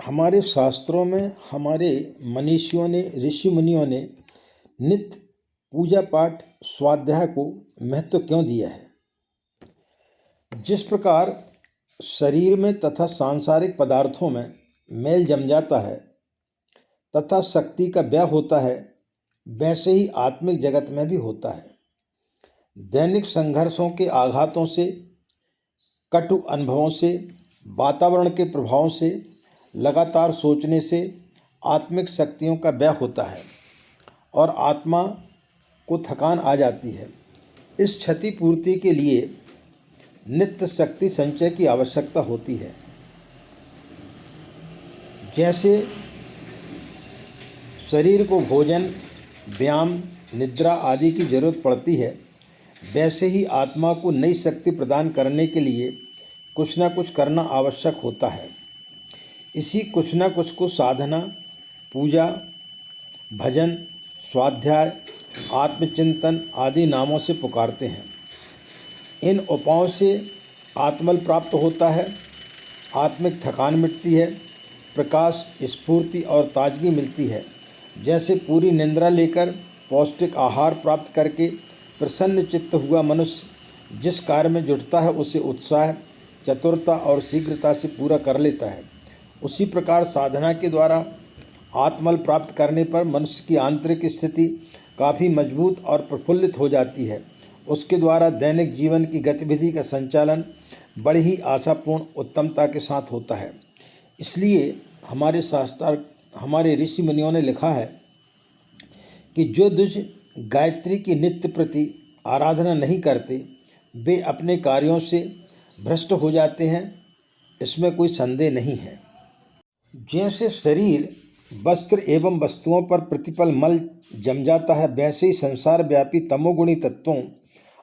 हमारे शास्त्रों में हमारे मनीषियों ने ऋषि मुनियों ने नित्य पूजा पाठ स्वाध्याय को महत्व क्यों दिया है। जिस प्रकार शरीर में तथा सांसारिक पदार्थों में मेल जम जाता है तथा शक्ति का व्यय होता है, वैसे ही आत्मिक जगत में भी होता है। दैनिक संघर्षों के आघातों से, कटु अनुभवों से, वातावरण के प्रभावों से, लगातार सोचने से आत्मिक शक्तियों का व्यय होता है और आत्मा को थकान आ जाती है। इस क्षतिपूर्ति के लिए नित्य शक्ति संचय की आवश्यकता होती है। जैसे शरीर को भोजन, व्यायाम, निद्रा आदि की जरूरत पड़ती है, वैसे ही आत्मा को नई शक्ति प्रदान करने के लिए कुछ न कुछ करना आवश्यक होता है। इसी कुछ न कुछ को साधना, पूजा, भजन, स्वाध्याय, आत्मचिंतन आदि नामों से पुकारते हैं। इन उपायों से आत्मबल प्राप्त होता है, आत्मिक थकान मिटती है, प्रकाश, स्फूर्ति और ताजगी मिलती है। जैसे पूरी निद्रा लेकर पौष्टिक आहार प्राप्त करके प्रसन्न चित्त हुआ मनुष्य जिस कार्य में जुटता है उसे उत्साह, चतुरता और शीघ्रता से पूरा कर लेता है, उसी प्रकार साधना के द्वारा आत्मबल प्राप्त करने पर मनुष्य की आंतरिक स्थिति काफ़ी मजबूत और प्रफुल्लित हो जाती है। उसके द्वारा दैनिक जीवन की गतिविधि का संचालन बड़ी ही आशापूर्ण उत्तमता के साथ होता है। इसलिए हमारे ऋषि मुनियों ने लिखा है कि जो द्विज गायत्री की नित्य प्रति आराधना नहीं करते, वे अपने कार्यों से भ्रष्ट हो जाते हैं, इसमें कोई संदेह नहीं है। जैसे शरीर, वस्त्र एवं वस्तुओं पर प्रतिपल मल जम जाता है, वैसे ही संसार व्यापी तमोगुणी तत्वों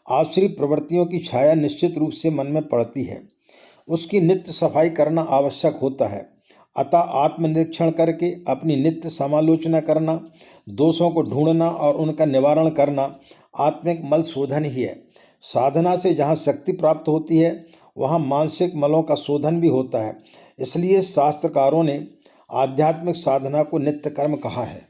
आश्रित प्रवृत्तियों की छाया निश्चित रूप से मन में पड़ती है। उसकी नित्य सफाई करना आवश्यक होता है। अतः आत्मनिरीक्षण करके अपनी नित्य समालोचना करना, दोषों को ढूंढना और उनका निवारण करना आत्मिक मल शोधन ही है। साधना से जहाँ शक्ति प्राप्त होती है, वहाँ मानसिक मलों का शोधन भी होता है। इसलिए शास्त्रकारों ने आध्यात्मिक साधना को नित्य कर्म कहा है।